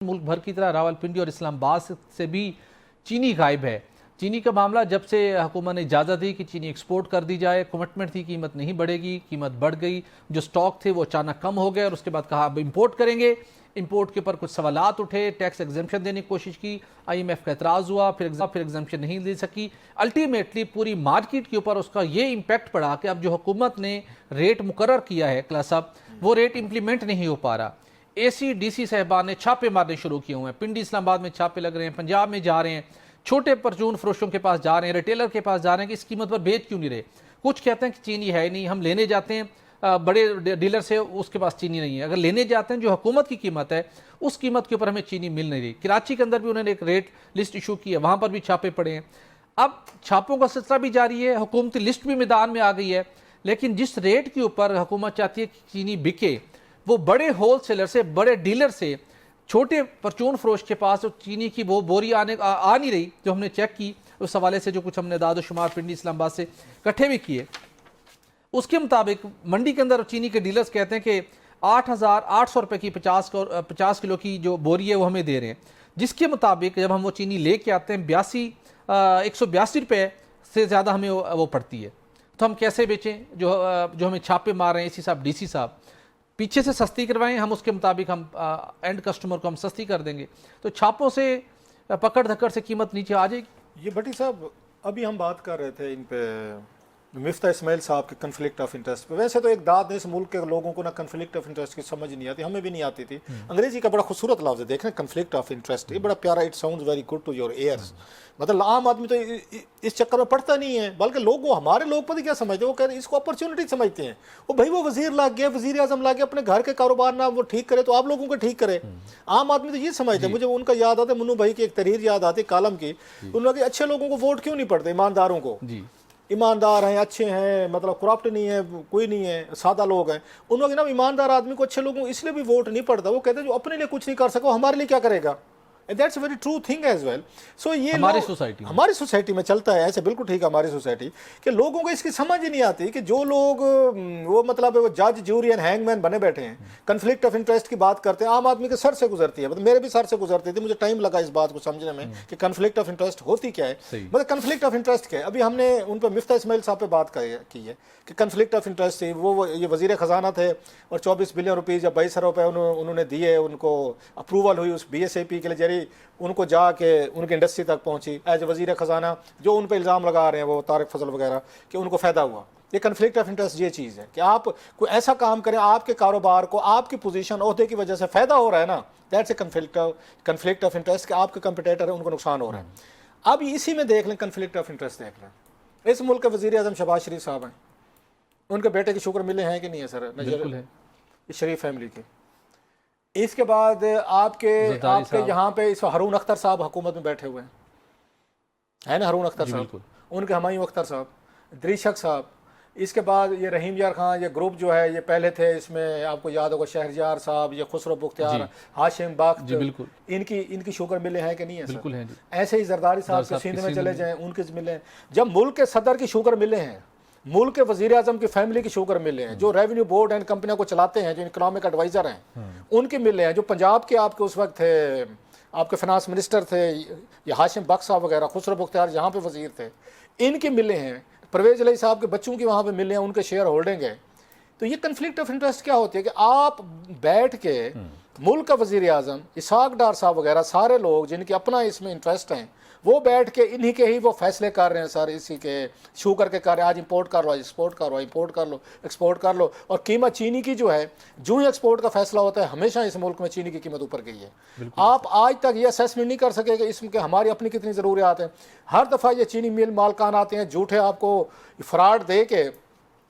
मुल्क भर की तरह रावलपिंडी और इस्लामाबाद से भी चीनी गायब है। चीनी का मामला जब से हुकूमत ने इजाज़त दी कि चीनी एक्सपोर्ट कर दी जाए, कमिटमेंट थी कीमत नहीं बढ़ेगी, कीमत बढ़ गई। जो स्टॉक थे वो अचानक कम हो गए और उसके बाद कहा अब इम्पोर्ट करेंगे। इम्पोर्ट के ऊपर कुछ सवालात उठे, टैक्स एग्जम्पशन देने की कोशिश की, IMF का एतराज़ हुआ, फिर एग्जम्पशन नहीं दे सकी। अल्टीमेटली पूरी मार्केट के ऊपर उसका ये इम्पैक्ट पड़ा कि अब जो हुकूमत ने रेट मुकर्रर किया है क्लास अब, वो रेट इम्प्लीमेंट नहीं हो पा रहा। ACDC साहबान ने छापे मारने शुरू किए हुए हैं। पिंडी इस्लामाबाद में छापे लग रहे हैं, पंजाब में जा रहे हैं, छोटे परचून फरोशों के पास जा रहे हैं, रिटेलर के पास जा रहे हैं कि इस कीमत पर बेच क्यों नहीं रहे। कुछ कहते हैं कि चीनी है नहीं, हम लेने जाते हैं बड़े डीलर से, उसके पास चीनी नहीं है। अगर लेने जाते हैं जो हुकूमत की कीमत है उस कीमत के ऊपर हमें चीनी मिल नहीं रही। कराची के अंदर भी उन्होंने एक रेट लिस्ट इशू की है, वहाँ पर भी छापे पड़े हैं। अब छापों का सिलसिला भी जारी है, हुकूमती लिस्ट भी मैदान में आ गई है। लेकिन जिस रेट के ऊपर हुकूमत चाहती है कि चीनी बिके, वो बड़े होलसेलर से, बड़े डीलर से, छोटे परचून फरोश के पास जो चीनी की वो बोरी आ नहीं रही। जो हमने चेक की उस हवाले से, जो कुछ हमने दादोशुमार पिंडी इस्लामाबाद से इकट्ठे भी किए, उसके मुताबिक मंडी के अंदर चीनी के डीलर्स कहते हैं कि 8,800 रुपये की 50 किलो की जो बोरी है वो हमें दे रहे हैं। जिसके मुताबिक जब हम वो चीनी लेके आते हैं 182 रुपये से ज़्यादा हमें वो पड़ती है। तो हम कैसे बेचें? जो हमें छापे मार रहे हैं AC साहब, DC साहब, पीछे से सस्ती करवाएं, हम उसके मुताबिक हम एंड कस्टमर को हम सस्ती कर देंगे। तो छापों से पकड़ धक्कड़ से कीमत नीचे आ जाएगी। ये भट्टी साहब, अभी हम बात कर रहे थे इन पे मिफ्ता इस्माइल साहब के कन्फ्लिक्ट ऑफ इंटरेस्ट पे। वैसे तो एक दाद इस मुल्क के लोगों को ना कन्फ्लिक्ट ऑफ इंटरेस्ट की समझ नहीं आती, हमें भी नहीं आती थी। अंग्रेजी का बड़ा खूबसूरत लफ्ज़ है, देख रहे हैं, कन्फ्लिक्ट ऑफ इंटरेस्ट। ये बड़ा प्यारा, it sounds very good to your ears. मतलब आम आदमी तो इस चक्कर में पढ़ता नहीं है, बल्कि लोगों, हमारे लोग पता क्या समझते हैं, वो कह रहे हैं इसको अपॉर्चुनिटी समझते हैं। वो भाई वो वजीर लाग गया, वजीर आजम लाग गया, अपने घर के कारोबार ना वो ठीक करे तो आप लोगों को ठीक करे। आम आदमी तो ये समझते हैं। मुझे उनका याद आता है, मुन्नू भाई की एक तहरीर याद आती है कालम की। उन्होंने अच्छे लोगों को वोट क्यों नहीं पड़ते, ईमानदारों को। ईमानदार हैं, अच्छे हैं, मतलब करप्ट नहीं है, कोई नहीं है, सादा लोग हैं। उन्होंने ना ईमानदार आदमी को, अच्छे लोगों को इसलिए भी वोट नहीं पड़ता। वो कहते हैं जो अपने लिए कुछ नहीं कर सको हमारे लिए क्या करेगा। That's very true thing as well. So ये हमारी सोसाइटी में चलता है ऐसे, बिल्कुल ठीक है हमारी सोसाइटी के लोगों को इसकी समझ ही नहीं आती कि जो लोग वो मतलब वो जज, ज्यूरी एंड हैंगमैन बने बैठे हैं, कन्फ्लिक्ट ऑफ इंटरेस्ट की बात करते हैं, आम आदमी के सर से गुजरती है। मतलब मेरे भी सर से गुजरती थी, मुझे टाइम लगा इस बात को समझने में कि कन्फ्लिक्ट ऑफ इंटरेस्ट होती क्या है। मतलब कन्फ्लिक्ट ऑफ इंटरेस्ट क्या है। अभी हमने उन पर मिफ्ता इस्माइल साहब पे बात की है कि कन्फ्लिक्ट ऑफ इंटरेस्ट थी। वो ये वजीर खजाना थे और 24 बिलियन रुपीज़ या 22 रुपये उन्होंने दिए, उनको अप्रूवल हुई उस BSAP के लिए, जरिए उनको जाके उनकी इंडस्ट्री तक पहुंची एज वजीर खजाना। जो उन पर इल्ज़ाम लगा रहे हैं वो तारिक फजल वगैरह कि उनको फ़ायदा हुआ। ये कन्फ्लिक्ट ऑफ इंटरेस्ट ये चीज़ है कि आप कोई ऐसा काम करें, आपके कारोबार को, आपकी पोजीशन, ओहदे की वजह से फ़ायदा हो रहा है ना, that's a conflict of interest कि आपके कंपटीटर है उनको नुकसान हो रहा है। अब इसी में देख लें, कन्फ्लिक्ट ऑफ इंटरेस्ट देख लें। इस मुल्क के वज़ीर आज़म शहबाज शरीफ साहब हैं, उनके बेटे की शुक्र मिले हैं कि नहीं है सर? बिल्कुल है, शरीफ फैमिली के। इसके बाद आपके यहाँ पे इस हरून अख्तर साहब हुकूमत में बैठे हुए हैं, है ना, हरून अख्तर साहब, उनके हुमायूं अख्तर साहब, दरीशक साहब। इसके बाद ये रहीम यार खान, ये ग्रुप जो है, ये पहले थे इसमें, आपको याद होगा शहरयार साहब, ये खुसरो बुख्तियार, हाशिम बख्त, इनकी शुगर मिले हैं कि नहीं है? बिल्कुल है। ऐसे ही जरदारी साहब के सिंध में चले जाएं, उनके मिले। जब मुल्क के सदर की शुगर मिले हैं, मुल्क के वजीर आजम की फैमिली की शुगर मिले हैं, जो रेवेन्यू बोर्ड एंड कंपनियों को चलाते हैं, जो इकोनॉमिक एडवाइजर हैं, उनके मिले हैं, जो पंजाब के आपके उस वक्त थे, आपके फाइनेंस मिनिस्टर थे, ये हाशिम बख्त साहब वगैरह, खुसरो बुख्तियार जहाँ पे वजीर थे, इनके मिले हैं। परवेज अली साहब के बच्चों की वहाँ पे मिले हैं, उनके शेयर होल्डिंग है। तो ये कन्फ्लिक्ट ऑफ इंटरेस्ट क्या होती है कि आप बैठ के मुल्क का वजीर आजम, इसाक डार साहब वगैरह, सारे लोग जिनके अपना इसमें इंटरेस्ट हैं, वो बैठ के इन्हीं के ही वो फैसले कर रहे हैं सर, इसी के शुगर के कर रहे हैं, आज इंपोर्ट कर लो, आज एक्सपोर्ट कर लो, इंपोर्ट कर लो, एक्सपोर्ट कर लो। और कीमत चीनी की जो है, जो ही एक्सपोर्ट का फैसला होता है, हमेशा इस मुल्क में चीनी की कीमत ऊपर गई है। आप आज तक ये असेसमेंट नहीं कर सके कि इसमें हमारी अपनी कितनी ज़रूरियात है। हर दफ़ा ये चीनी मिल मालकान आते हैं, झूठे आपको फ्रॉड दे के,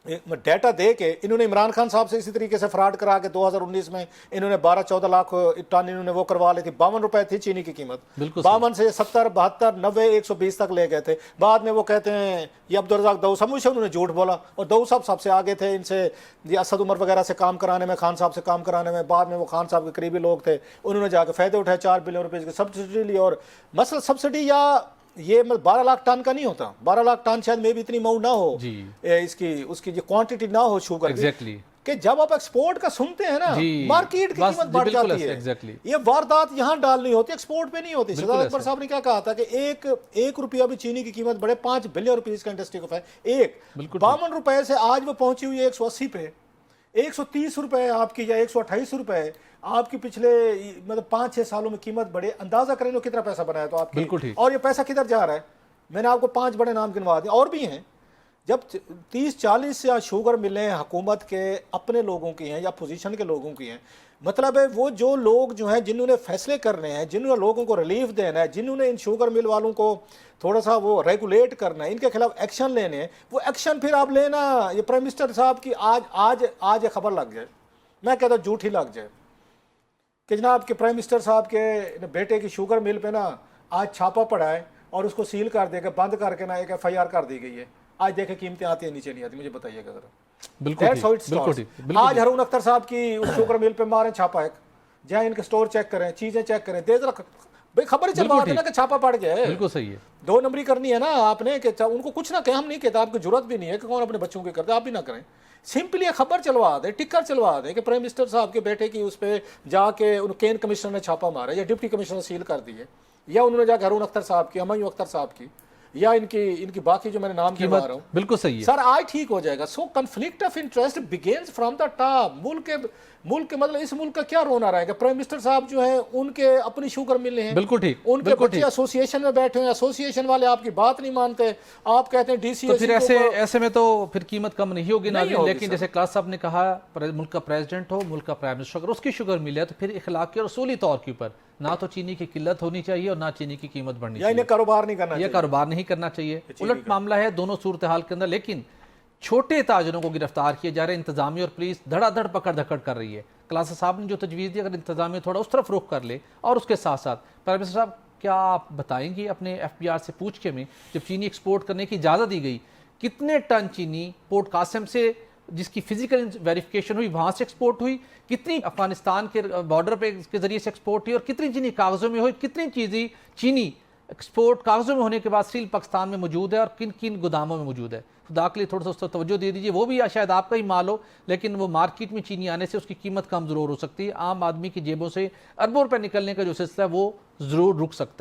डाटा दे के। इन्होंने इमरान खान साहब से इसी तरीके से फ्रॉड करा के 2019 में इन्होंने 12-14 लाख टन इन्होंने वो करवा ली थी। 52 रुपए थी चीनी की कीमत, 52 से 70, 72, 90, 120 तक ले गए थे। बाद में वो कहते हैं ये अब्दुल रज़ाक दाऊद साहब, मुझे उन्होंने झूठ बोला, और दाऊद साहब सबसे आगे थे इनसे, ये असद उमर वगैरह से काम कराने में, खान साहब से काम कराने में। बाद में वो खान साहब के करीबी लोग थे, उन्होंने जाकर फ़ायदे उठाए, 4 बिलियन रुपये की सब्सिडी ली। और मसला सब्सिडी या ये 12 लाख टन का नहीं होता, 12 लाख टन शायद में भी इतनी अमाउंट ना हो इसकी, उसकी जो क्वांटिटी ना हो शुगर एग्जैक्टली कि जब आप एक्सपोर्ट का सुनते हैं ना, मार्केट की कीमत बढ़ जाती है। एग्जैक्टली। ये वारदात यहाँ डालनी होती है, एक्सपोर्ट पे नहीं होती। सरदार अकबर साहब ने क्या कहा था कि एक रुपया भी चीनी की कीमत बढ़े, 5 बिलियन रुपीज का इंडस्ट्री को है। 52 रुपए से आज वो पहुंची हुई है 180 पे, 130 रुपए आपकी या 128 रुपए आपकी पिछले मतलब 5-6 सालों में कीमत बढ़े। अंदाजा करें लो कितना पैसा बनाया तो आपकी। बिल्कुल ठीक। और ये पैसा किधर जा रहा है? मैंने आपको 5 बड़े नाम गिनवा दिए, और भी हैं। जब 30-40 या शुगर मिलें हुकूमत के अपने लोगों की हैं या पोजीशन के लोगों की हैं, मतलब है वो जो लोग जो हैं जिन्होंने फैसले करने हैं, जिन्होंने लोगों को रिलीफ देना है, जिन्होंने इन शुगर मिल वालों को थोड़ा सा वो रेगुलेट करना है, इनके खिलाफ एक्शन लेने हैं, वो एक्शन फिर आप लेना। ये प्राइम मिनिस्टर साहब की आज ये खबर लग जाए, मैं कहता हूँ झूठी लग जाए कि जनाब के प्राइम मिनिस्टर साहब के बेटे की शुगर मिल पे ना आज छापा पड़ा है और उसको सील कर देगा, बंद करके ना एक FIR कर दी गई है। आज देखे कीमतें आती है नीचे नहीं आती, मुझे बताइएगा जरा। बिल्कुल आज हरून अख्तर साहब की उस शुगर मिल पे मारे छापा एक, जाए इनके स्टोर चेक करें, चीजें चेक करें, दे जरा भाई खबर चलवा देना कि छापा पड़ गया है। बिल्कुल सही है। 2 नंबरी करनी है ना आपने कि उनको कुछ ना कहें, हम नहीं कहते, आपकी जरूरत भी नहीं है कि कौन अपने बच्चों की करते, आप भी ना करें। सिंपली खबर चलवा दे, टिक्कर चलवा दे कि प्राइम मिनिस्टर साहब के बेटे की उस पर जाके उन केन कमिश्नर ने छापा मारा या डिप्टी कमिश्नर सील कर दिए, या उन्होंने जाकर हरून अख्तर साहब की, हुमायूं अख्तर साहब की, या इनकी बाकी जो मैंने नाम गिनवा रहा हूँ। बिल्कुल सही है सर, आज ठीक हो जाएगा। So conflict of interest begins from the top. मुल्क के मतलब इस मुल्क का क्या रोना रहेगा? प्राइम मिनिस्टर साहब जो है उनके अपनी शुगर मिले हैं, बिल्कुल ठीक, उनके बच्चे एसोसिएशन में बैठे हैं, एसोसिएशन वाले आपकी बात नहीं मानते, आप कहते हैं डीसी। तो फिर ऐसे में तो फिर कीमत कम नहीं होगी ना। लेकिन जैसे क्लास साहब ने कहा, मुल्क का प्रेसिडेंट हो, मुल्क का प्राइम मिनिस्टर, अगर उसकी शुगर मिले तो फिर इखलाकी और उसूली तौर के ऊपर ना तो चीनी की किल्लत होनी चाहिए और ना चीनी की कीमत बढ़नी चाहिए। कारोबार नहीं करना चाहिए, कारोबार नहीं करना चाहिए। उलट मामला है दोनों सूरत हाल के अंदर। लेकिन छोटे ताजरों को गिरफ्तार किए जा रहे हैं, इंतजामिया और पुलिस धड़ाधड़ पकड़ धकड़ कर रही है। क्लास साहब ने जो तजवीज़ दी, अगर इंतजामिया थोड़ा उस तरफ रुख कर ले, और उसके साथ साथ प्राइम मिनिस्टर साहब क्या आप बताएंगे अपने FBR से पूछ के में, जब चीनी एक्सपोर्ट करने की इजाज़त दी गई, कितने टन चीनी पोर्ट कासिम से जिसकी फिजिकल वेरिफिकेशन हुई वहाँ से एक्सपोर्ट हुई, कितनी अफगानिस्तान के बॉर्डर पे के जरिए से एक्सपोर्ट हुई, और कितनी चीनी कागज़ों में हुई, कितनी चीज़ें चीनी एक्सपोर्ट कागज़ों में होने के बाद स्टील पाकिस्तान में मौजूद है और किन किन गोदामों में मौजूद है। खुदा के लिए थोड़ा सा उस पर तवज्जो दे दीजिए। वो भी शायद आपका ही माल हो, लेकिन वो मार्केट में चीनी आने से उसकी कीमत कम ज़रूर हो सकती है। आम आदमी की जेबों से अरबों रुपये निकलने का जो सिलसिला है वो ज़रूर रुक सकता है।